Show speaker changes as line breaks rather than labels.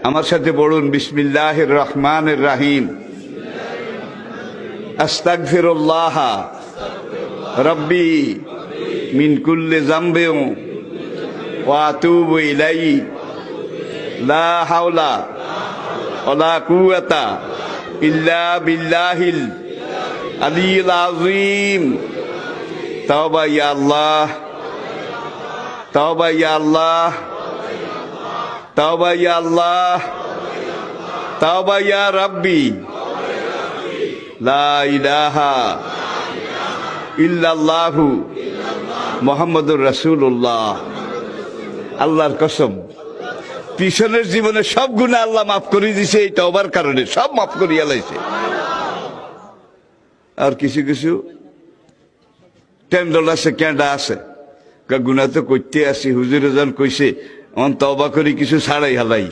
আমার সাথে পড়ুন, বিসমিল্লাহির রহমানির রহিম। আস্তাগফিরুল্লাহ রব্বি মিন কুল্লি যামবিন ওয়া আতুবু ইলাইহি লা হাওলা ওয়ালা কুওয়াতা ইল্লা বিল্লাহিল আলিয়্যিল আযীম। তাওবা ইয়া আল্লাহ, তাওবা ইয়া আল্লাহ, তাওবা ইয়া আল্লাহ, তাওবা ইয়া রাব্বি, লা ইলাহা ইল্লাল্লাহু মুহাম্মাদুর রাসূলুল্লাহ। আল্লাহর কসম, পিছনের জীবনে সব গুনাহ আল্লাহ মাফ করে দিয়েছে এই তওবার কারণে, সব মাফ করিয়া লাইছে। আর কিছু কিছু টেন্ডল আছে, কেন্ডা আছে, গুনাহ তো করতে আসি, হুজুরে যখন কইছে তওবা করি কিছু ছাড়াই হালাই।